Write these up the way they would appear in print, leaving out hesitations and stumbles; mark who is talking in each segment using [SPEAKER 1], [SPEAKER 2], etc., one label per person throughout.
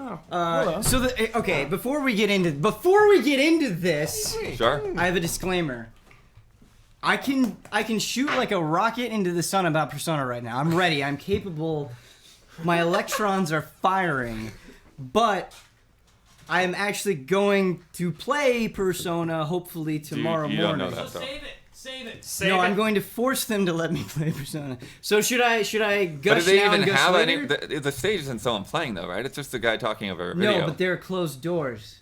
[SPEAKER 1] Okay, before we get into this,
[SPEAKER 2] Sure.
[SPEAKER 1] I have a disclaimer. I can shoot like a rocket into the sun about Persona right now. I'm ready. I'm capable. My electrons are firing, but I am actually going to play Persona hopefully tomorrow
[SPEAKER 2] you
[SPEAKER 1] morning.
[SPEAKER 2] don't know that, so.
[SPEAKER 3] Save it.
[SPEAKER 1] No, I'm going to force them to let me play Persona. So should I gush
[SPEAKER 2] But do they
[SPEAKER 1] now
[SPEAKER 2] even
[SPEAKER 1] and gush
[SPEAKER 2] have
[SPEAKER 1] later?
[SPEAKER 2] any? The stage isn't someone playing though, right? It's just a guy talking over a video.
[SPEAKER 1] No, but there are closed doors.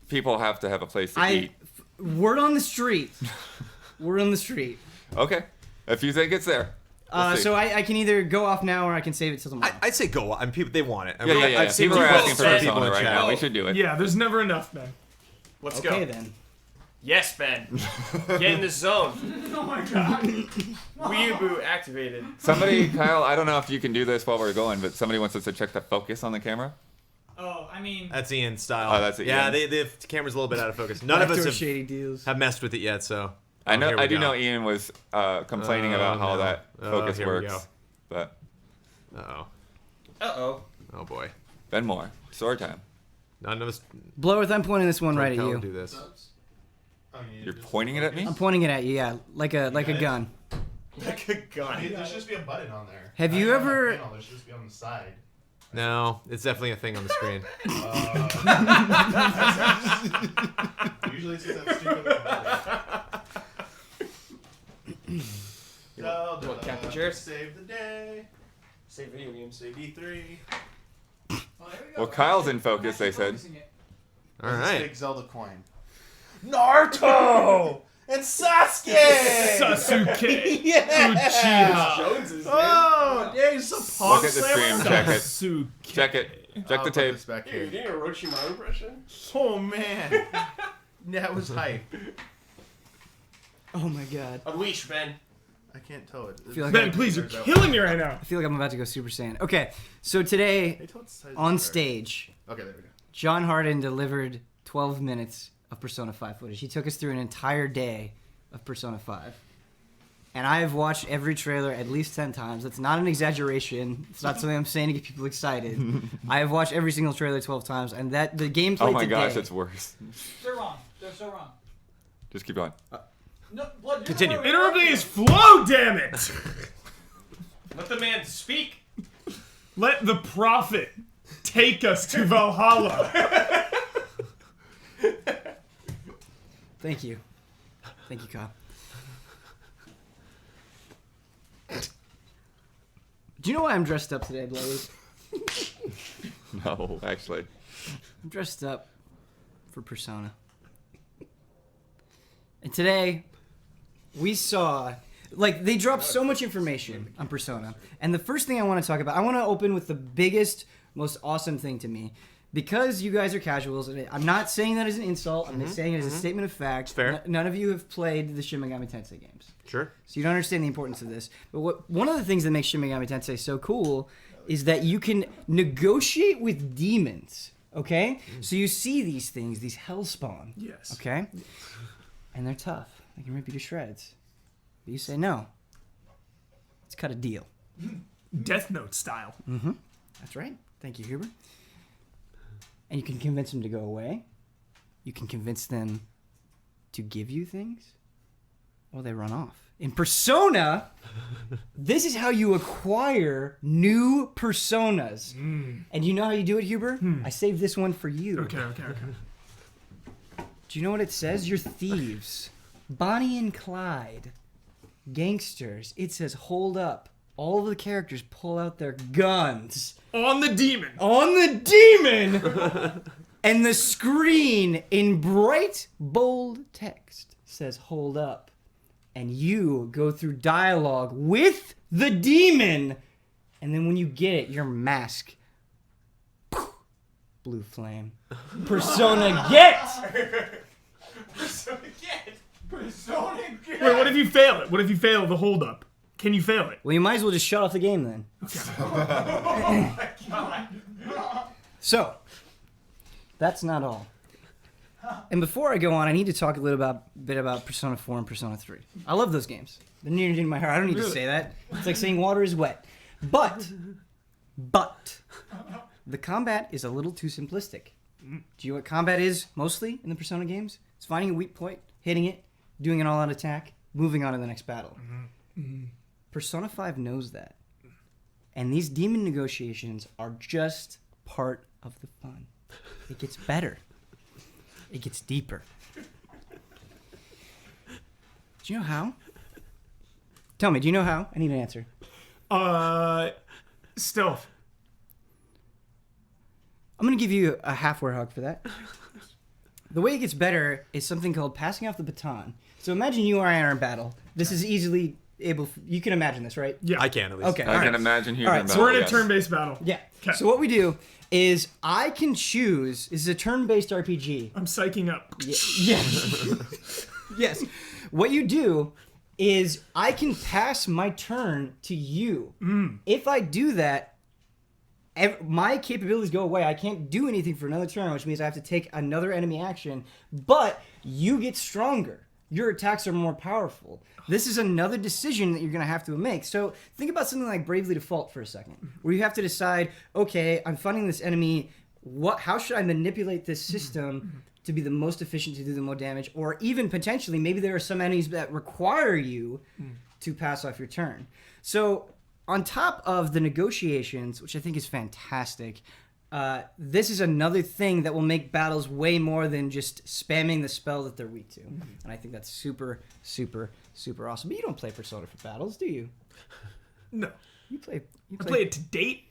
[SPEAKER 2] People have to have a place to eat.
[SPEAKER 1] Word on the street. Word on the street.
[SPEAKER 2] Okay. If you think it's there. We'll see.
[SPEAKER 1] So I can either go off now or I can save it till tomorrow.
[SPEAKER 4] I'd say go. I mean, people, they want it. I
[SPEAKER 2] Yeah,
[SPEAKER 4] mean,
[SPEAKER 2] yeah, yeah.
[SPEAKER 4] I've seen
[SPEAKER 2] People are
[SPEAKER 4] people
[SPEAKER 2] asking for
[SPEAKER 4] say people
[SPEAKER 2] Persona
[SPEAKER 4] in
[SPEAKER 2] right
[SPEAKER 4] chat.
[SPEAKER 2] now. We should do it.
[SPEAKER 3] Yeah, there's never enough, Ben.
[SPEAKER 5] Let's
[SPEAKER 1] Okay
[SPEAKER 5] go.
[SPEAKER 1] then.
[SPEAKER 5] Yes, Ben. Get in the zone.
[SPEAKER 3] Oh my god.
[SPEAKER 5] Weeaboo activated.
[SPEAKER 2] Somebody, Kyle, I don't know if you can do this while we're going, but somebody wants us to check the focus on the camera.
[SPEAKER 3] Oh, I mean...
[SPEAKER 4] That's Ian's style.
[SPEAKER 2] Oh, that's it,
[SPEAKER 4] Yeah,
[SPEAKER 2] Ian.
[SPEAKER 4] the camera's a little bit out of focus. None of us
[SPEAKER 1] Backdoor
[SPEAKER 4] have,
[SPEAKER 1] shady deals.
[SPEAKER 4] have messed with it yet, so.
[SPEAKER 2] I know.
[SPEAKER 4] here we
[SPEAKER 2] I do
[SPEAKER 4] go.
[SPEAKER 2] know Ian was complaining about how
[SPEAKER 4] no.
[SPEAKER 2] that focus
[SPEAKER 4] here we go.
[SPEAKER 2] works, but
[SPEAKER 4] Uh-oh.
[SPEAKER 5] Uh-oh.
[SPEAKER 4] Oh, boy.
[SPEAKER 2] Ben Moore, sword time.
[SPEAKER 4] None of us
[SPEAKER 1] Blowerth, I'm pointing this one right at
[SPEAKER 4] don't
[SPEAKER 1] you.
[SPEAKER 4] do this.
[SPEAKER 2] You're pointing it at me?
[SPEAKER 1] I'm pointing it at you, yeah, like a gun.
[SPEAKER 5] Like a gun.
[SPEAKER 6] There should just be a button on there.
[SPEAKER 1] Have you ever?
[SPEAKER 6] Panel, there should just be on the side.
[SPEAKER 4] No, it's definitely a thing on the screen.
[SPEAKER 6] Usually it's just that stupid little button.
[SPEAKER 5] What, Captain Cheers?
[SPEAKER 6] Save the day.
[SPEAKER 5] Save video games.
[SPEAKER 6] Save E3.
[SPEAKER 2] Well, Kyle's in focus, they said.
[SPEAKER 4] All
[SPEAKER 6] This
[SPEAKER 4] right.
[SPEAKER 6] Big Zelda coin. Naruto and Sasuke.
[SPEAKER 3] Sasuke.
[SPEAKER 6] Yeah.
[SPEAKER 5] Joneses, man.
[SPEAKER 6] Oh, yeah, he's a pog
[SPEAKER 2] Look at the stream, check it.
[SPEAKER 3] Sasuke.
[SPEAKER 2] Check it. Check the tape.
[SPEAKER 6] Back
[SPEAKER 5] Hey, you
[SPEAKER 6] here.
[SPEAKER 5] doing a Orochimaru impression?
[SPEAKER 6] Oh man, that was hype.
[SPEAKER 1] Oh my god.
[SPEAKER 5] Unleash, Ben.
[SPEAKER 6] I can't tell it.
[SPEAKER 1] I feel like
[SPEAKER 3] Ben, please, you're killing me right now.
[SPEAKER 1] I feel like I'm about to go Super Saiyan. Okay, so today
[SPEAKER 6] They told the size
[SPEAKER 1] on
[SPEAKER 6] better.
[SPEAKER 1] stage,
[SPEAKER 6] Okay, there we go.
[SPEAKER 1] John Harden delivered 12 minutes of Persona 5 footage. He took us through an entire day of Persona 5. And I have watched every trailer at least 10 times. That's not an exaggeration. It's not something I'm saying to get people excited. I have watched every single trailer 12 times, and that the gameplay
[SPEAKER 2] Oh my
[SPEAKER 1] today...
[SPEAKER 2] gosh, it's worse.
[SPEAKER 3] They're wrong. They're so wrong.
[SPEAKER 2] Just keep going.
[SPEAKER 3] No, Blood,
[SPEAKER 4] Continue.
[SPEAKER 3] Interrupting his flow, damn it!
[SPEAKER 5] Let the man speak.
[SPEAKER 3] Let the prophet take us to Valhalla.
[SPEAKER 1] Thank you. Thank you, Kyle. Do you know why I'm dressed up today, Blaze?
[SPEAKER 2] No, actually.
[SPEAKER 1] I'm dressed up for Persona. And today, we saw... Like, they dropped so much information on Persona. And the first thing I want to talk about... I want to open with the biggest, most awesome thing to me. Because you guys are casuals, and I'm not saying that as an insult. I'm just saying it as a statement of fact.
[SPEAKER 4] Fair.
[SPEAKER 1] None of you have played the Shin Megami Tensei games.
[SPEAKER 4] Sure.
[SPEAKER 1] So you don't understand the importance of this. But one of the things that makes Shin Megami Tensei so cool is that you can negotiate with demons, okay? So you see these things, these hellspawn,
[SPEAKER 3] Yes.
[SPEAKER 1] okay? And they're tough. They can rip you to shreds. But you say, no. Let's cut a deal.
[SPEAKER 3] Death Note style.
[SPEAKER 1] That's right. Thank you, Huber. And you can convince them to go away. You can convince them to give you things. Or they run off. In Persona, this is how you acquire new personas. And you know how you do it, Huber? I saved this one for you.
[SPEAKER 3] Okay.
[SPEAKER 1] Do you know what it says? You're thieves. Bonnie and Clyde. Gangsters. It says, hold up. All of the characters pull out their guns.
[SPEAKER 3] On the demon.
[SPEAKER 1] On the demon! And the screen in bright, bold text says, hold up. And you go through dialogue with the demon. And then when you get it, your mask. Blue flame. Persona get!
[SPEAKER 3] Wait, what if you fail it? What if you fail the hold up? Can you fail it?
[SPEAKER 1] Well, you might as well just shut off the game then. So, that's not all. And before I go on, I need to talk a little bit about Persona 4 and Persona 3. I love those games. They're near and dear to my heart. I don't need to say that. It's like saying water is wet. But, the combat is a little too simplistic. Do you know what combat is mostly in the Persona games? It's finding a weak point, hitting it, doing an all-out attack, moving on to the next battle. Persona 5 knows that. And these demon negotiations are just part of the fun. It gets better. It gets deeper. Do you know how? Tell me, do you know how? I need an answer.
[SPEAKER 3] Stealth.
[SPEAKER 1] I'm going to give you a half-word hug for that. The way it gets better is something called passing off the baton. So imagine you are in a battle. This is easily able... You can imagine this, right?
[SPEAKER 3] Yeah.
[SPEAKER 4] I can at least.
[SPEAKER 1] Okay.
[SPEAKER 2] I can imagine hearing
[SPEAKER 1] All right,
[SPEAKER 2] about
[SPEAKER 3] So we're in a
[SPEAKER 2] yes.
[SPEAKER 3] turn-based battle.
[SPEAKER 1] Yeah.
[SPEAKER 3] 'Kay.
[SPEAKER 1] So what we do is I can choose... This is a turn-based RPG.
[SPEAKER 3] I'm psyching up.
[SPEAKER 1] Yes. Yes. What you do is I can pass my turn to you. If I do that, my capabilities go away. I can't do anything for another turn, which means I have to take another enemy action. But you get stronger. Your attacks are more powerful. This is another decision that you're going to have to make. So think about something like Bravely Default for a second, where you have to decide, okay, I'm fighting this enemy. How should I manipulate this system to be the most efficient to do the most damage? Or even potentially, maybe there are some enemies that require you to pass off your turn. So on top of the negotiations, which I think is fantastic, this is another thing that will make battles way more than just spamming the spell that they're weak to. And I think that's super, super, super awesome. But you don't play Persona for battles, do you?
[SPEAKER 3] No.
[SPEAKER 1] You play
[SPEAKER 3] I play it to date.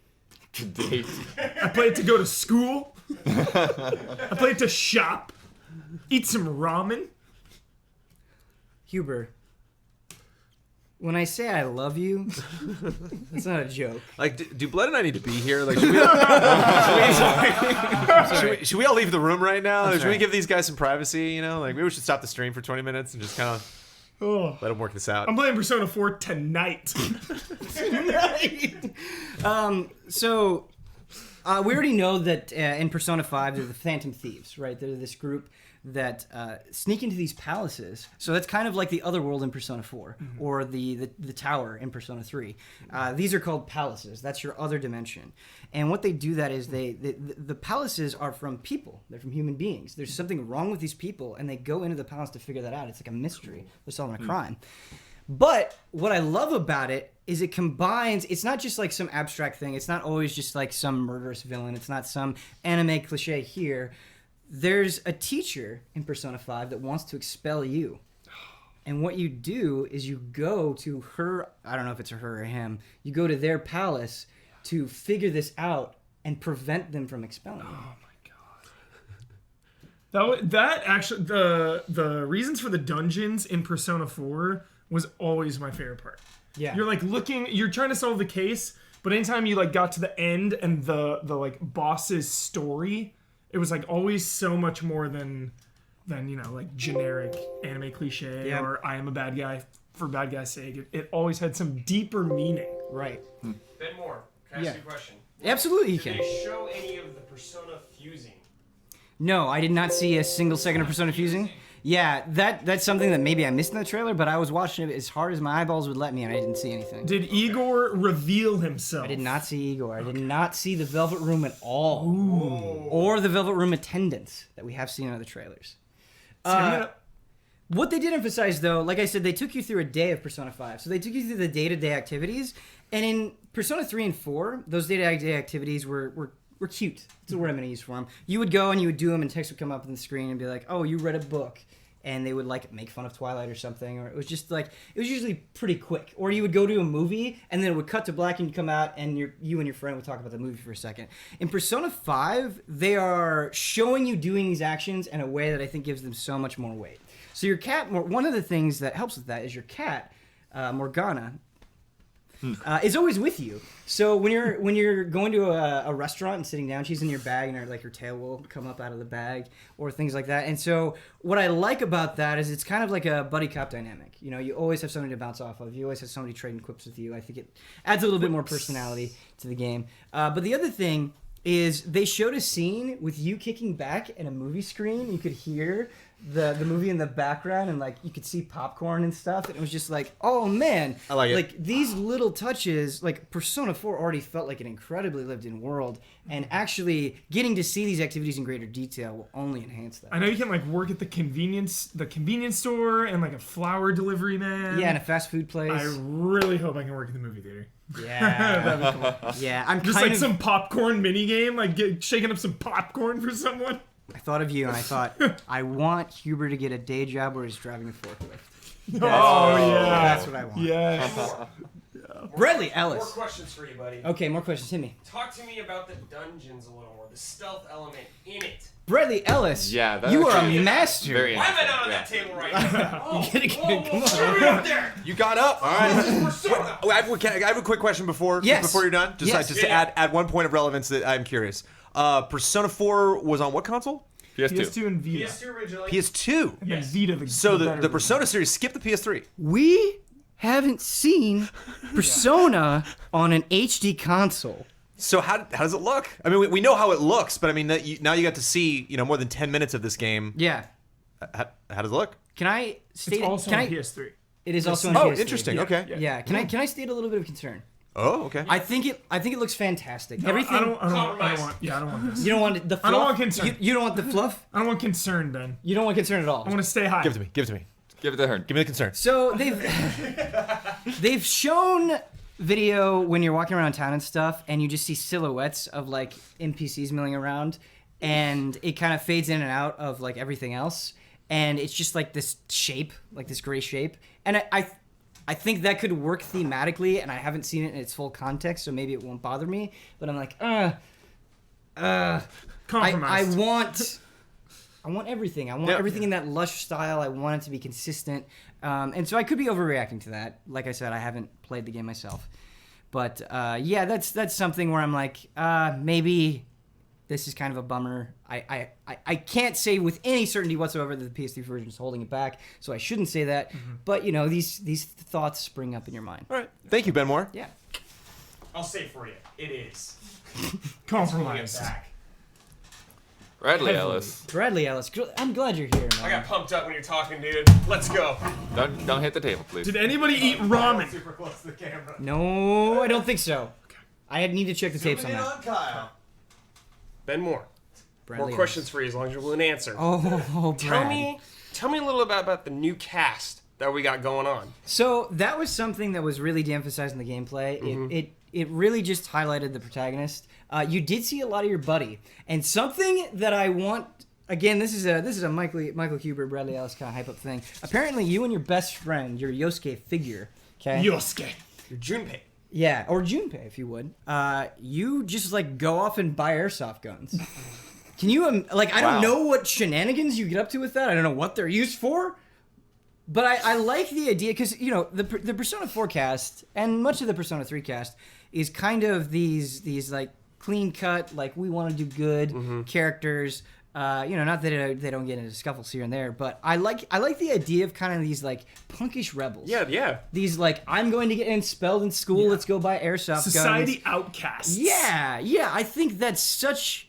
[SPEAKER 2] To date.
[SPEAKER 3] I play it to go to school. I play it to shop. Eat some ramen.
[SPEAKER 1] Huber, when I say I love you, that's not a joke.
[SPEAKER 4] Like, do Blood and I need to be here? Like, should we all leave the room right now? Should we
[SPEAKER 1] sorry.
[SPEAKER 4] give these guys some privacy? You know, like maybe we should stop the stream for 20 minutes and just kind of
[SPEAKER 3] Oh.
[SPEAKER 4] let them work this out.
[SPEAKER 3] I'm playing Persona 4 tonight.
[SPEAKER 1] So we already know that in Persona 5, they're the Phantom Thieves, right? They're this group that sneak into these palaces. So that's kind of like the other world in Persona 4, or the tower in Persona 3. These are called palaces. That's your other dimension. And what they do that is the palaces are from people. They're from human beings. There's something wrong with these people, and they go into the palace to figure that out. It's like a mystery. They're solving a crime. But what I love about it is it combines, it's not just like some abstract thing. It's not always just like some murderous villain. It's not some anime cliche here. There's a teacher in Persona 5 that wants to expel you. And what you do is you go to her, I don't know if it's a her or him, you go to their palace to figure this out and prevent them from expelling you.
[SPEAKER 3] That actually, the reasons for the dungeons in Persona 4 was always my favorite part.
[SPEAKER 1] Yeah.
[SPEAKER 3] You're like you're trying to solve the case, but anytime you like got to the end and the like boss's story, it was like always so much more than like generic anime cliche or I am a bad guy for bad guy's sake. It always had some deeper meaning.
[SPEAKER 1] Right.
[SPEAKER 5] Ben Moore, can I ask you a question?
[SPEAKER 1] Absolutely you
[SPEAKER 5] Did
[SPEAKER 1] can.
[SPEAKER 5] they show any of the Persona fusing?
[SPEAKER 1] No, I did not see a single second of Persona fusing. Yeah, that's something that maybe I missed in the trailer, but I was watching it as hard as my eyeballs would let me, and I didn't see anything.
[SPEAKER 3] Did Igor reveal himself?
[SPEAKER 1] I did not see Igor. I did not see the Velvet Room at all. Or the Velvet Room attendants that we have seen in other trailers. What they did emphasize, though, like I said, they took you through a day of Persona 5. So they took you through the day-to-day activities. And in Persona 3 and 4, those day-to-day activities were cute. That's the word I'm going to use for them. You would go and you would do them, and text would come up on the screen and be like, oh, you read a book. And they would like make fun of Twilight or something, or it was just like it was usually pretty quick. Or you would go to a movie and then it would cut to black and you'd come out and you and your friend would talk about the movie for a second. In Persona 5, they are showing you doing these actions in a way that I think gives them so much more weight. So your cat, one of the things that helps with that is your cat, Morgana, is always with you. So when you're going to a restaurant and sitting down, she's in your bag and her tail will come up out of the bag or things like that. And so what I like about that is it's kind of like a buddy cop dynamic. You know, you always have something to bounce off of. You always have somebody trading quips with you. I think it adds a little bit more personality to the game. But the other thing is they showed a scene with you kicking back in a movie screen. You could hear the movie in the background, and like you could see popcorn and stuff, and it was just like, oh man,
[SPEAKER 4] I like it.
[SPEAKER 1] Like these little touches, like Persona 4 already felt like an incredibly lived-in world, and actually getting to see these activities in greater detail will only enhance that.
[SPEAKER 3] I know you can like work at the convenience store and like a flower delivery man.
[SPEAKER 1] Yeah, and a fast food place.
[SPEAKER 3] I really hope I can work at the movie theater.
[SPEAKER 1] Yeah, that'd be cool. Yeah, I'm
[SPEAKER 3] Just
[SPEAKER 1] kind
[SPEAKER 3] like
[SPEAKER 1] of.
[SPEAKER 3] some popcorn mini game, like shaking up some popcorn for someone.
[SPEAKER 1] I thought of you, and I thought I want Huber to get a day job where he's driving a forklift.
[SPEAKER 3] Oh yeah,
[SPEAKER 1] That's what I want.
[SPEAKER 3] yes.
[SPEAKER 1] Bradley
[SPEAKER 5] More
[SPEAKER 1] Ellis.
[SPEAKER 5] questions for you, buddy.
[SPEAKER 1] Okay, more questions. Hit me.
[SPEAKER 5] Talk to me about the dungeons a little more, the stealth element in it.
[SPEAKER 1] Bradley Ellis.
[SPEAKER 2] Yeah, that
[SPEAKER 1] you are a
[SPEAKER 2] actually-
[SPEAKER 1] master.
[SPEAKER 2] Very
[SPEAKER 5] Why am I
[SPEAKER 2] interesting.
[SPEAKER 5] not on
[SPEAKER 2] Yeah.
[SPEAKER 5] that table right now? Oh,
[SPEAKER 1] Get it,
[SPEAKER 5] whoa,
[SPEAKER 1] come
[SPEAKER 5] whoa,
[SPEAKER 1] on.
[SPEAKER 5] hurry up there!
[SPEAKER 4] You got up. All right.
[SPEAKER 5] Persona.
[SPEAKER 4] I have a quick question before
[SPEAKER 1] Yes.
[SPEAKER 4] you're done. Just
[SPEAKER 1] Yes.
[SPEAKER 4] just to add one point of relevance that I'm curious. Persona 4 was on what console?
[SPEAKER 2] PS2.
[SPEAKER 3] PS2 and Vita.
[SPEAKER 5] PS2 originally.
[SPEAKER 4] PS2.
[SPEAKER 3] And then Vita.
[SPEAKER 4] So
[SPEAKER 3] better
[SPEAKER 4] the Persona series skipped the PS3.
[SPEAKER 1] We haven't seen Persona on an HD console.
[SPEAKER 4] So how does it look? I mean, we know how it looks, but I mean, now you got to see more than 10 minutes of this game.
[SPEAKER 1] Yeah.
[SPEAKER 4] How does it look?
[SPEAKER 1] Can I state?
[SPEAKER 3] It's also
[SPEAKER 1] can
[SPEAKER 3] on
[SPEAKER 1] I,
[SPEAKER 3] PS3.
[SPEAKER 1] It is also on
[SPEAKER 4] Oh,
[SPEAKER 1] PS3.
[SPEAKER 4] interesting. Okay.
[SPEAKER 1] Yeah. Can I state a little bit of concern?
[SPEAKER 4] Oh, okay.
[SPEAKER 1] I think it looks fantastic.
[SPEAKER 3] No,
[SPEAKER 1] Everything.
[SPEAKER 3] I don't
[SPEAKER 5] Compromise.
[SPEAKER 3] want. Yeah, I don't want this.
[SPEAKER 1] You don't want the fluff.
[SPEAKER 3] I don't want concern.
[SPEAKER 1] You don't want the fluff.
[SPEAKER 3] I don't want concern, Ben.
[SPEAKER 1] You don't want concern at all.
[SPEAKER 3] I want to stay high.
[SPEAKER 4] Give it to me. Give it to me.
[SPEAKER 2] Give it to her.
[SPEAKER 4] Give me the concern.
[SPEAKER 1] So they've shown video when you're walking around town and stuff, and you just see silhouettes of like NPCs milling around, and it kind of fades in and out of like everything else, and it's just like this shape, like this gray shape, and I think that could work thematically, and I haven't seen it in its full context, so maybe it won't bother me. But I'm like,
[SPEAKER 3] Compromise.
[SPEAKER 1] I want everything. I want everything in that lush style. I want it to be consistent. And so I could be overreacting to that. Like I said, I haven't played the game myself. But yeah, that's something where I'm like, maybe this is kind of a bummer. I can't say with any certainty whatsoever that the PS3 version is holding it back, so I shouldn't say that. But these thoughts spring up in your mind.
[SPEAKER 4] All right. Thank you, Ben Moore.
[SPEAKER 1] Yeah.
[SPEAKER 5] I'll say for you, it is.
[SPEAKER 3] Compromise.
[SPEAKER 5] Back.
[SPEAKER 2] Bradley Ellis.
[SPEAKER 1] Bradley Ellis, I'm glad you're here, man.
[SPEAKER 5] I got pumped up when you're talking, dude. Let's go.
[SPEAKER 2] Don't hit the table, please.
[SPEAKER 3] Did anybody eat ramen?
[SPEAKER 5] Super close to the camera.
[SPEAKER 1] No, I don't think so. I need to check the tapes on that.
[SPEAKER 6] Kyle.
[SPEAKER 5] Ben Moore.
[SPEAKER 1] Bradley
[SPEAKER 5] More questions for you as long as you're willing to answer.
[SPEAKER 1] Oh, Brad.
[SPEAKER 5] Tell me a little about the new cast that we got going on.
[SPEAKER 1] So that was something that was really de-emphasized in the gameplay. It really just highlighted the protagonist. You did see a lot of your buddy, and something that I want. Again, this is a Michael Huber, Bradley Ellis kind of hype up thing. Apparently, you and your best friend, your Yosuke figure, okay?
[SPEAKER 3] Yosuke.
[SPEAKER 5] Your Junpei.
[SPEAKER 1] Yeah, or Junpei, if you would. You just like go off and buy airsoft guns. Can you I don't know what shenanigans you get up to with that. I don't know what they're used for. But I like the idea because the Persona 4 cast and much of the Persona 3 cast is kind of these like clean cut, like we want to do good characters. Not that they don't get into scuffles here and there, but I like the idea of kind of these like punkish rebels.
[SPEAKER 5] Yeah.
[SPEAKER 1] These like I'm going to get expelled in school. Let's go buy airsoft
[SPEAKER 3] Society
[SPEAKER 1] guns.
[SPEAKER 3] outcasts.
[SPEAKER 1] Yeah. I think that's such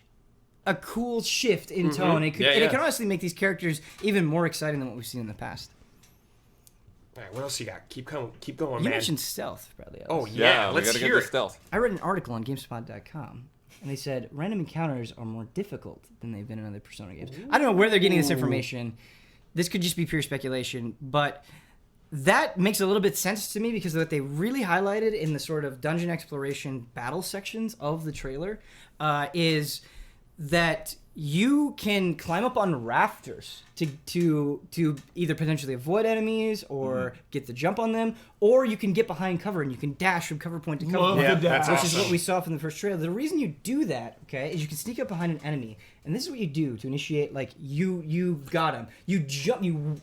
[SPEAKER 1] a cool shift in tone. It could,
[SPEAKER 2] Yeah,
[SPEAKER 1] and
[SPEAKER 2] yeah.
[SPEAKER 1] it can honestly make these characters even more exciting than what we've seen in the past.
[SPEAKER 5] All right, what else you got? Keep going,
[SPEAKER 1] You
[SPEAKER 5] man.
[SPEAKER 1] mentioned stealth, Bradley Ellis.
[SPEAKER 5] Oh
[SPEAKER 2] Yeah, we
[SPEAKER 5] let's
[SPEAKER 2] gotta get
[SPEAKER 5] hear
[SPEAKER 2] the
[SPEAKER 5] it.
[SPEAKER 2] stealth.
[SPEAKER 1] I read an article on GameSpot.com, and they said random encounters are more difficult than they've been in other Persona games. I don't know where they're getting this information. This could just be pure speculation, but that makes a little bit sense to me because what they really highlighted in the sort of dungeon exploration battle sections of the trailer is that you can climb up on rafters to either potentially avoid enemies or get the jump on them, or you can get behind cover and you can dash from cover point to cover
[SPEAKER 3] Love
[SPEAKER 1] point.
[SPEAKER 3] the dash.
[SPEAKER 1] Which is what we saw from the first trailer. The reason you do that, okay, is you can sneak up behind an enemy, and this is what you do to initiate. Like you got him. You jump. You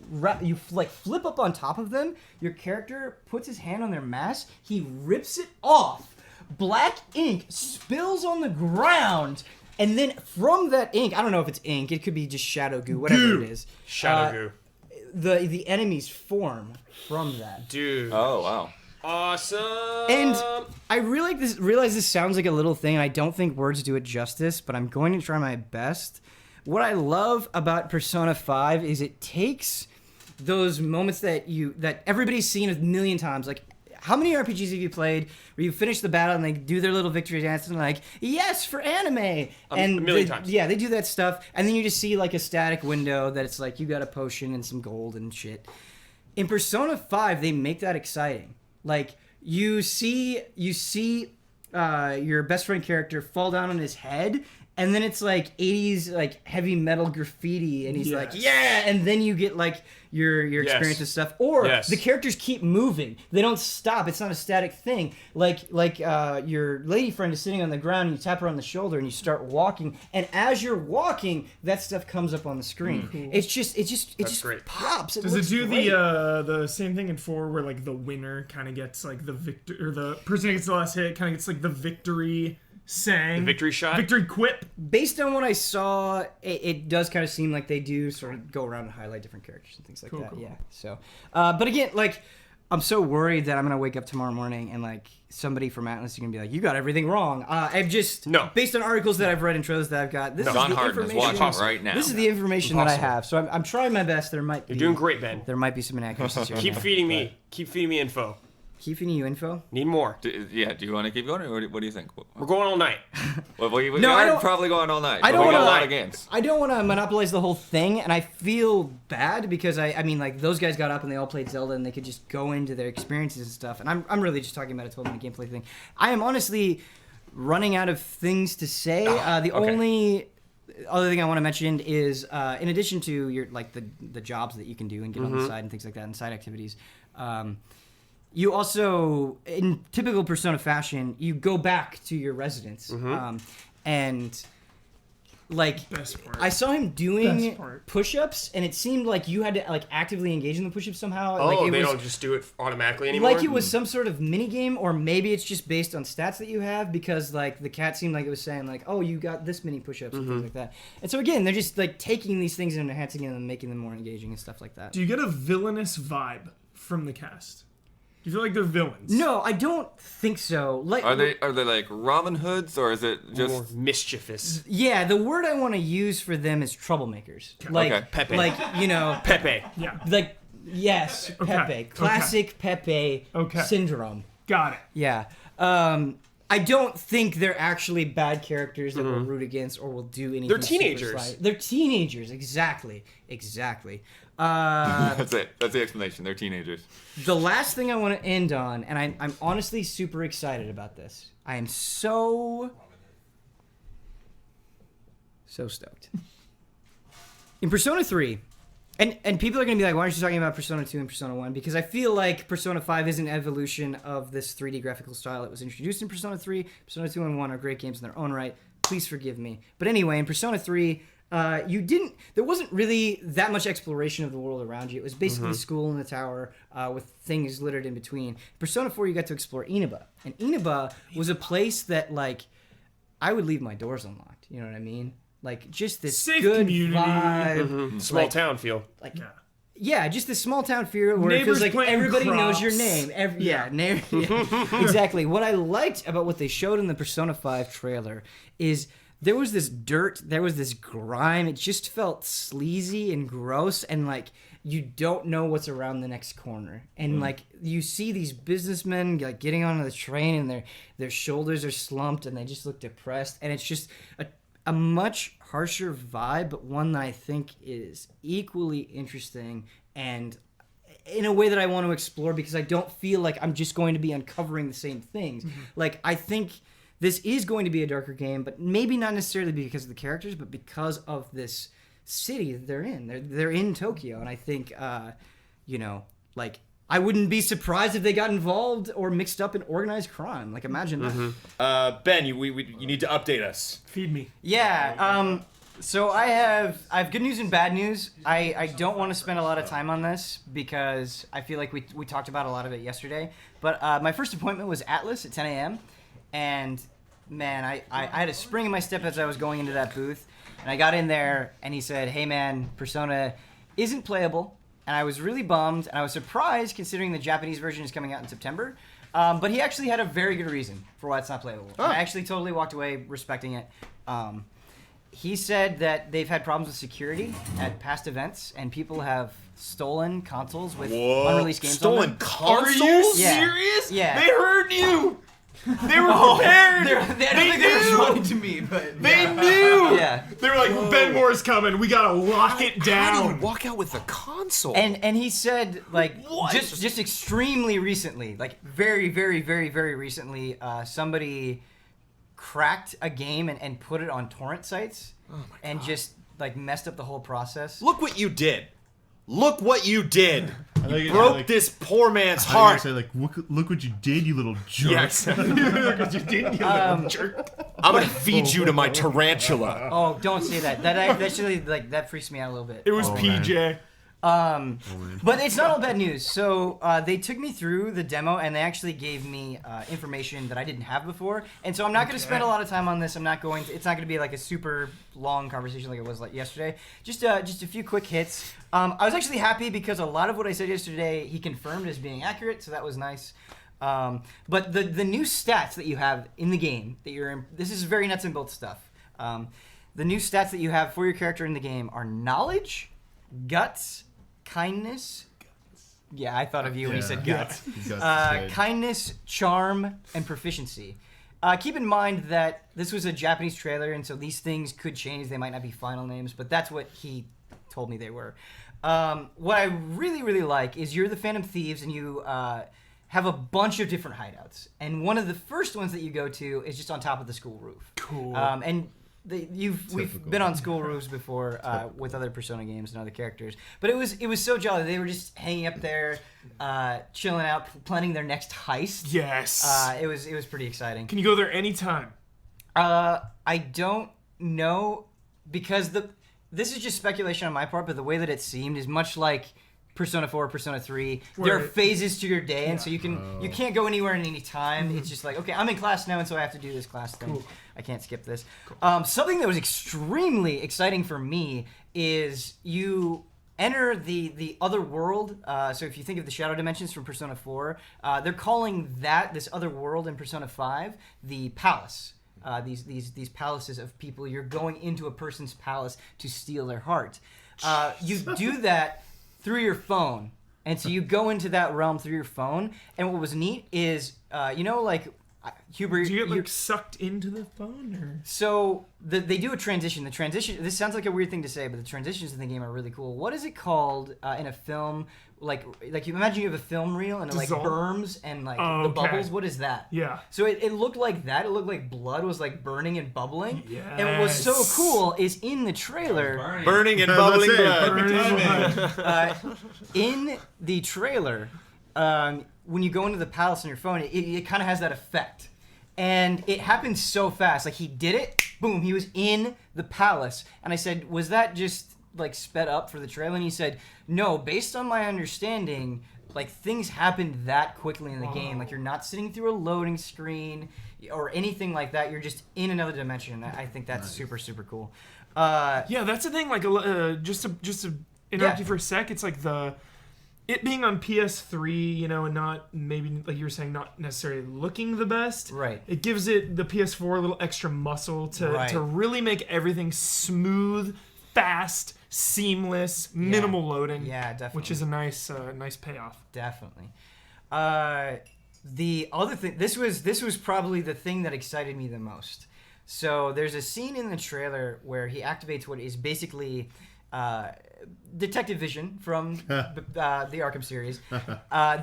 [SPEAKER 1] like flip up on top of them. Your character puts his hand on their mask. He rips it off. Black ink spills on the ground. And then from that ink, I don't know if it's ink. It could be just shadow goo, whatever it is.
[SPEAKER 5] Shadow goo.
[SPEAKER 1] The enemies form from that.
[SPEAKER 5] Dude.
[SPEAKER 2] Oh, wow.
[SPEAKER 5] Awesome.
[SPEAKER 1] And I realize this sounds like a little thing, and I don't think words do it justice, but I'm going to try my best. what I love about Persona 5 is it takes those moments that everybody's seen a million times. Like, how many RPGs have you played where you finish the battle and they do their little victory dance and like, yes, for anime? And
[SPEAKER 7] a million times.
[SPEAKER 1] Yeah, they do that stuff. And then you just see like a static window that it's like, you got a potion and some gold and shit. In Persona 5, they make that exciting. Like, you see your best friend character fall down on his head, and then it's like 80s like heavy metal graffiti, and he's like, yeah, and then you get like your experience and stuff. Or the characters keep moving; they don't stop. It's not a static thing. Like your lady friend is sitting on the ground, and you tap her on the shoulder, and you start walking, and as you're walking, that stuff comes up on the screen. It just
[SPEAKER 7] great.
[SPEAKER 1] pops.
[SPEAKER 3] Does it do the same thing in 4 where like the winner kind of gets like the victor, or the person who gets the last hit kind of gets like the victory sang,
[SPEAKER 7] The victory shot?
[SPEAKER 3] victory quip?
[SPEAKER 1] Based on what I saw, it does kind of seem like they do sort of go around and highlight different characters and things like that.
[SPEAKER 3] Cool.
[SPEAKER 1] Yeah. So, but again, like, I'm so worried that I'm gonna wake up tomorrow morning and like somebody from Atlas is gonna be like, "You got everything wrong." I've just based on articles that I've read and trailers that I've got. This is
[SPEAKER 2] John
[SPEAKER 1] the
[SPEAKER 2] Harden is
[SPEAKER 1] information.
[SPEAKER 2] watching right now.
[SPEAKER 1] This is the information that I have. So I'm trying my best. There might be.
[SPEAKER 7] You're doing great, Ben.
[SPEAKER 1] There might be some inaccuracies here.
[SPEAKER 7] Keep feeding me. Keep feeding me info.
[SPEAKER 1] Keep feeding you info.
[SPEAKER 7] Need more.
[SPEAKER 2] Do you want to keep going, or what do you think?
[SPEAKER 7] We're going all night.
[SPEAKER 2] Well, we
[SPEAKER 1] No, I
[SPEAKER 2] are
[SPEAKER 1] don't-
[SPEAKER 2] probably going all night.
[SPEAKER 1] I don't
[SPEAKER 2] but we got a
[SPEAKER 1] wanna-
[SPEAKER 2] lot of games.
[SPEAKER 1] I don't want to monopolize the whole thing, and I feel bad because I mean, like, those guys got up and they all played Zelda and they could just go into their experiences and stuff. And I'm really just talking about a 12-minute gameplay thing. I am honestly running out of things to say. The only other thing I want to mention is, in addition to your like the jobs that you can do and get on the side and things like that, and side activities. You also, in typical Persona fashion, you go back to your residence, and like
[SPEAKER 3] Best part.
[SPEAKER 1] I saw him doing
[SPEAKER 3] Best part.
[SPEAKER 1] push-ups, and it seemed like you had to like actively engage in the push-ups somehow.
[SPEAKER 7] Oh,
[SPEAKER 1] like, it
[SPEAKER 7] they
[SPEAKER 1] was,
[SPEAKER 7] don't just do it automatically anymore?
[SPEAKER 1] like it was some sort of mini game, or maybe it's just based on stats that you have, because like the cat seemed like it was saying like, oh, you got this many push-ups and things like that. And so again, they're just like taking these things and enhancing them and making them more engaging and stuff like that.
[SPEAKER 3] Do you get a villainous vibe from the cast? Do you feel like they're villains?
[SPEAKER 1] No, I don't think so. Like,
[SPEAKER 2] Are they like Robin Hoods, or is it
[SPEAKER 7] More
[SPEAKER 2] just
[SPEAKER 7] mischievous.
[SPEAKER 1] yeah, the word I want to use for them is troublemakers. Like,
[SPEAKER 2] Okay.
[SPEAKER 7] Pepe.
[SPEAKER 1] like, you know,
[SPEAKER 7] Pepe.
[SPEAKER 3] Yeah.
[SPEAKER 1] like, yes, Pepe, classic Pepe syndrome.
[SPEAKER 3] Got it.
[SPEAKER 1] Yeah. I don't think they're actually bad characters that we'll root against or will do anything.
[SPEAKER 7] They're
[SPEAKER 1] super
[SPEAKER 7] teenagers.
[SPEAKER 1] sly. They're teenagers, exactly.
[SPEAKER 2] that's it? That's the explanation. They're teenagers.
[SPEAKER 1] The last thing I want to end on, and I'm honestly super excited about this. I am so stoked. In Persona 3, and people are going to be like, why aren't you talking about Persona 2 and Persona 1? Because I feel like Persona 5 is an evolution of this 3D graphical style that was introduced in Persona 3. Persona 2 and 1 are great games in their own right. Please forgive me. But anyway, in Persona 3, there wasn't really that much exploration of the world around you. It was basically school in the tower with things littered in between. Persona 4, you got to explore Inaba. And Inaba was a place that, like, I would leave my doors unlocked. You know what I mean? Like, just this
[SPEAKER 3] Safe
[SPEAKER 1] good
[SPEAKER 3] community.
[SPEAKER 1] vibe.
[SPEAKER 7] Small
[SPEAKER 1] Like,
[SPEAKER 7] town feel.
[SPEAKER 1] like,
[SPEAKER 3] Yeah.
[SPEAKER 1] yeah, just this small town feel where it
[SPEAKER 3] Neighbors
[SPEAKER 1] feels like
[SPEAKER 3] planting
[SPEAKER 1] everybody knows your
[SPEAKER 3] crops.
[SPEAKER 1] name. Yeah, exactly. What I liked about what they showed in the Persona 5 trailer is there was this dirt, there was this grime. It just felt sleazy and gross, and like you don't know what's around the next corner. And like you see these businessmen like getting onto the train, and their shoulders are slumped, and they just look depressed. And it's just a much harsher vibe, but one that I think is equally interesting and in a way that I want to explore, because I don't feel like I'm just going to be uncovering the same things. Like, I think this is going to be a darker game, but maybe not necessarily because of the characters, but because of this city that they're in. They're in Tokyo, and I think, like, I wouldn't be surprised if they got involved or mixed up in organized crime. Like, imagine that.
[SPEAKER 8] Ben, you need to update us.
[SPEAKER 3] Feed me.
[SPEAKER 1] Yeah, so I have good news and bad news. I don't want to spend a lot of time on this because I feel like we talked about a lot of it yesterday. But my first appointment was Atlas at 10 a.m. And, man, I had a spring in my step as I was going into that booth. And I got in there, and he said, hey, man, Persona isn't playable. And I was really bummed, and I was surprised considering the Japanese version is coming out in September. But he actually had a very good reason for why it's not playable. And I actually totally walked away respecting it. he said that they've had problems with security at past events, and people have stolen consoles with unreleased games on them.
[SPEAKER 8] consoles?
[SPEAKER 3] Are you
[SPEAKER 1] Yeah.
[SPEAKER 3] serious?
[SPEAKER 1] Yeah.
[SPEAKER 3] They heard you. They were prepared.
[SPEAKER 1] I don't think they're responding to me, but
[SPEAKER 3] They knew.
[SPEAKER 1] yeah.
[SPEAKER 3] They were like, Ben Moore's coming. We gotta lock it
[SPEAKER 8] How do you
[SPEAKER 3] down.
[SPEAKER 8] walk out with a console?
[SPEAKER 1] And he said like just extremely recently, like very recently, somebody cracked a game and put it on torrent sites and just like messed up the whole process.
[SPEAKER 8] Look what you did. Look what you did.
[SPEAKER 6] thought
[SPEAKER 8] You
[SPEAKER 6] you
[SPEAKER 8] broke
[SPEAKER 6] like-
[SPEAKER 8] this poor man's
[SPEAKER 6] I thought you were
[SPEAKER 8] heart.
[SPEAKER 6] gonna say, like, look what you did, you little jerk.
[SPEAKER 3] Yes. Look what you did, you little jerk.
[SPEAKER 8] I'm gonna feed you to my tarantula.
[SPEAKER 1] Oh, don't say that. That actually like that freaks me out a little bit.
[SPEAKER 3] It was PJ.
[SPEAKER 1] But it's not all bad news. So they took me through the demo, and they actually gave me information that I didn't have before. And so I'm not going to spend a lot of time on this. I'm not going to. It's not going to be like a super long conversation like it was like yesterday. Just a few quick hits. I was actually happy because a lot of what I said yesterday he confirmed as being accurate, so that was nice. But the new stats that you have in the game that you're in, this is very nuts and bolts stuff. The new stats that you have for your character in the game are knowledge, guts, kindness. Yeah, I thought of you when you said guts. Kindness, charm, and proficiency. Keep in mind that this was a Japanese trailer, and so these things could change. They might not be final names, but that's what he told me they were. What I really like is you're the Phantom Thieves, and you have a bunch of different hideouts. And one of the first ones that you go to is just on top of the school roof. Cool. And we've been on school roofs before with other Persona games and other characters, but it was so jolly. They were just hanging up there, chilling out, planning their next heist.
[SPEAKER 3] Yes.
[SPEAKER 1] It was pretty exciting.
[SPEAKER 3] Can you go there anytime?
[SPEAKER 1] I don't know because this is just speculation on my part, but the way that it seemed is much like Persona 4, Persona 3. There are
[SPEAKER 3] Right.
[SPEAKER 1] phases to your day, and so you can't go anywhere at any time. It's just like, okay, I'm in class now, and so I have to do this class thing.
[SPEAKER 3] Cool.
[SPEAKER 1] I can't skip this. Something that was extremely exciting for me is you enter the other world. So if you think of the shadow dimensions from Persona 4, they're calling this other world in Persona 5 the palace. These palaces of people. You're going into a person's palace to steal their heart. You do that through your phone, and so you go into that realm through your phone. And what was neat is, Huber,
[SPEAKER 3] Do you get like sucked into the phone, or?
[SPEAKER 1] so they do a transition. The transition. This sounds like a weird thing to say, but the transitions in the game are really cool. What is it called in a film? Like you imagine you have a film reel and it like
[SPEAKER 3] Dissolve?
[SPEAKER 1] berms and like
[SPEAKER 3] Oh,
[SPEAKER 1] the
[SPEAKER 3] okay.
[SPEAKER 1] bubbles. What is that?
[SPEAKER 3] Yeah.
[SPEAKER 1] So it looked like that. It looked like blood was like burning and bubbling. And what was so cool is in the trailer.
[SPEAKER 8] Burning and
[SPEAKER 6] Let's
[SPEAKER 8] bubbling
[SPEAKER 6] say,
[SPEAKER 8] blood.
[SPEAKER 6] perfect timing.
[SPEAKER 1] In the trailer, when you go into the palace on your phone, it kind of has that effect. And it happened so fast. Like, he did it, boom, he was in the palace. And I said, was that just, like, sped up for the trailer? And he said, no, based on my understanding, like, things happened that quickly in the game. Like, you're not sitting through a loading screen or anything like that. You're just in another dimension. I think that's super, super cool.
[SPEAKER 3] Yeah, that's the thing. Like, just to interrupt you for a sec, it's like it being on PS3, you know, and not maybe like you were saying, not necessarily looking the best.
[SPEAKER 1] Right.
[SPEAKER 3] It gives it the PS4 a little extra muscle to really make everything smooth, fast, seamless, minimal loading.
[SPEAKER 1] Yeah, definitely.
[SPEAKER 3] Which is a nice payoff.
[SPEAKER 1] Definitely. The other thing, this was probably the thing that excited me the most. So there's a scene in the trailer where he activates what is basically detective vision from the Arkham series.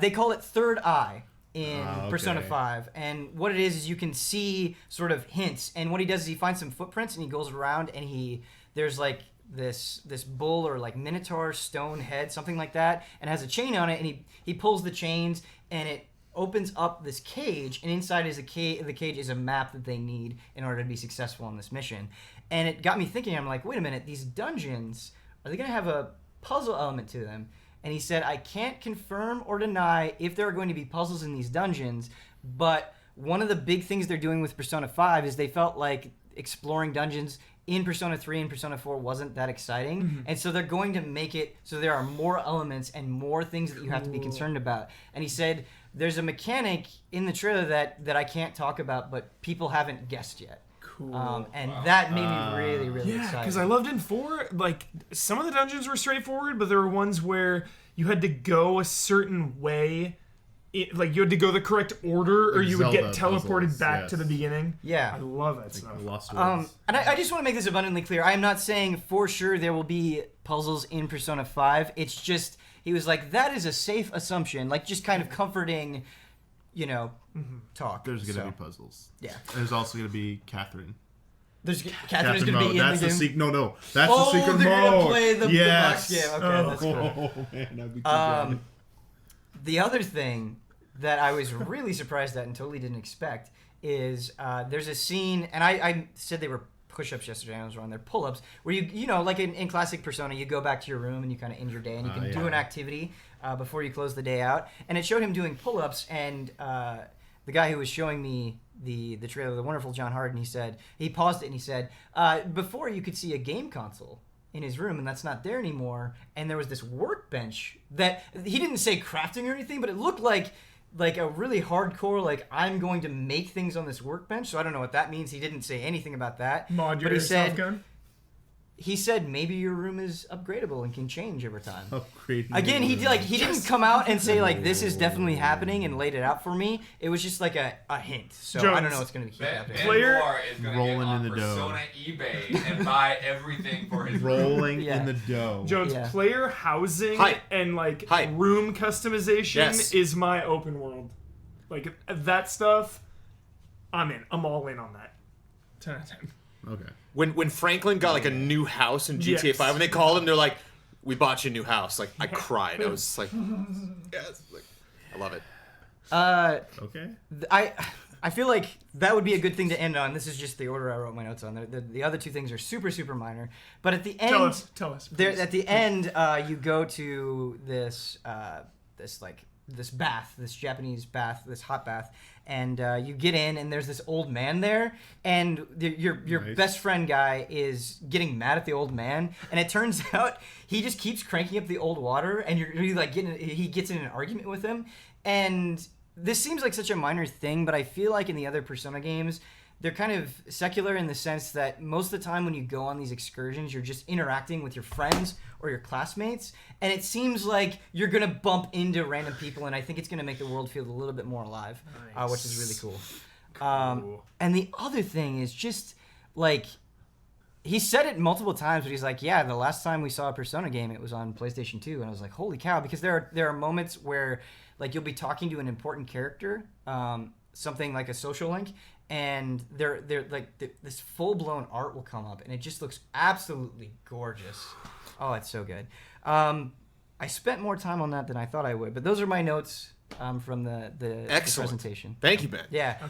[SPEAKER 1] They call it Third Eye in Persona 5. And what it is you can see sort of hints. And what he does is he finds some footprints and he goes around and there's like this bull or like minotaur stone head, something like that, and has a chain on it, and he pulls the chains and it opens up this cage, and inside the cage is a map that they need in order to be successful on this mission. And it got me thinking, I'm like, wait a minute, these dungeons, are they going to have a puzzle element to them? And he said, I can't confirm or deny if there are going to be puzzles in these dungeons, but one of the big things they're doing with Persona 5 is they felt like exploring dungeons in Persona 3 and Persona 4 wasn't that exciting. Mm-hmm. And so they're going to make it so there are more elements and more things that you have to be concerned about. And he said, there's a mechanic in the trailer that I can't talk about, but people haven't guessed yet.
[SPEAKER 3] Cool.
[SPEAKER 1] And that made me really, really
[SPEAKER 3] Yeah,
[SPEAKER 1] excited.
[SPEAKER 3] because I loved in 4, like, some of the dungeons were straightforward, but there were ones where you had to go a certain way. Like, you had to go the correct order, or
[SPEAKER 6] Like
[SPEAKER 3] you would get
[SPEAKER 6] Zelda
[SPEAKER 3] teleported
[SPEAKER 6] puzzles,
[SPEAKER 3] back
[SPEAKER 6] yes.
[SPEAKER 3] to the beginning.
[SPEAKER 1] Yeah.
[SPEAKER 3] I love that stuff.
[SPEAKER 6] Lost Words.
[SPEAKER 1] And I just want to make this abundantly clear. I am not saying for sure there will be puzzles in Persona 5. It's just, he was like, that is a safe assumption. Like, just kind of comforting, talk.
[SPEAKER 6] There's gonna
[SPEAKER 1] So,
[SPEAKER 6] be puzzles.
[SPEAKER 1] Yeah.
[SPEAKER 6] There's also gonna be Catherine.
[SPEAKER 1] Catherine is going to be in
[SPEAKER 6] That's
[SPEAKER 1] the
[SPEAKER 6] the
[SPEAKER 1] game.
[SPEAKER 6] secret. No. That's
[SPEAKER 1] Oh,
[SPEAKER 6] the secret
[SPEAKER 1] they're
[SPEAKER 6] mode.
[SPEAKER 1] gonna play the
[SPEAKER 6] yes.
[SPEAKER 1] box game. Okay, that's cool.
[SPEAKER 6] Oh man, I'd be too good.
[SPEAKER 1] The other thing that I was really surprised at and totally didn't expect is there's a scene, and I said they were push-ups yesterday, I was wrong, they're pull-ups, where you like in classic Persona, you go back to your room and you kind of end your day, and you can do an activity before you close the day out, and it showed him doing pull-ups, and the guy who was showing me the trailer, the wonderful John Harden, he paused it and he said, before you could see a game console in his room, and that's not there anymore, and there was this workbench that he didn't say crafting or anything, but it looked like a really hardcore, like, I'm going to make things on this workbench. So I don't know what that means. He didn't say anything about that.
[SPEAKER 3] Mod
[SPEAKER 1] but
[SPEAKER 3] your
[SPEAKER 1] he said,
[SPEAKER 3] gun.
[SPEAKER 1] he said maybe your room is upgradable and can change over time.
[SPEAKER 6] Upgrading
[SPEAKER 1] Again, he didn't come out and say like this is definitely happening and laid it out for me. It was just like a hint. So I don't know what's going to keep happening.
[SPEAKER 3] Player-
[SPEAKER 2] Moore is going to
[SPEAKER 6] Rolling
[SPEAKER 2] get on
[SPEAKER 6] in the dough.
[SPEAKER 2] Persona eBay and buy everything for his room.
[SPEAKER 6] rolling
[SPEAKER 1] Yeah.
[SPEAKER 6] in the dough.
[SPEAKER 3] Jones,
[SPEAKER 1] Yeah.
[SPEAKER 3] player housing
[SPEAKER 8] Hype.
[SPEAKER 3] and like
[SPEAKER 8] Hype.
[SPEAKER 3] room customization
[SPEAKER 8] Yes.
[SPEAKER 3] is my open world. Like that stuff, I'm in. I'm all in on that. 10 out of 10.
[SPEAKER 6] Okay.
[SPEAKER 8] When Franklin got like a new house in GTA
[SPEAKER 3] Yes.
[SPEAKER 8] 5, when they called him, they're like, "We bought you a new house." Like I cried. I was just like, "Yes!" Like, I love it.
[SPEAKER 6] Okay.
[SPEAKER 1] I feel like that would be a good thing to end on. This is just the order I wrote my notes on. The other two things are super, super minor. But at the end,
[SPEAKER 3] Tell us.
[SPEAKER 1] there
[SPEAKER 3] please.
[SPEAKER 1] at the end, you go to this bath, this Japanese bath, this hot bath, and you get in, and there's this old man there, and your
[SPEAKER 6] Nice.
[SPEAKER 1] best friend guy is getting mad at the old man, and it turns out he just keeps cranking up the old water, and you're like he gets in an argument with him, and this seems like such a minor thing, but I feel like in the other Persona games, they're kind of secular in the sense that most of the time when you go on these excursions, you're just interacting with your friends or your classmates, and it seems like you're gonna bump into random people, and I think it's gonna make the world feel a little bit more alive, which is really cool. And the other thing is just like he said it multiple times, but he's like, yeah, the last time we saw a Persona game, it was on PlayStation 2, and I was like, holy cow, because there are moments where like you'll be talking to an important character, something like a social link, and they're like this full blown art will come up, and it just looks absolutely gorgeous. Oh, it's so good. I spent more time on that than I thought I would, but those are my notes from the
[SPEAKER 8] Excellent.
[SPEAKER 1] presentation.
[SPEAKER 8] Thank you, Ben.
[SPEAKER 1] Yeah.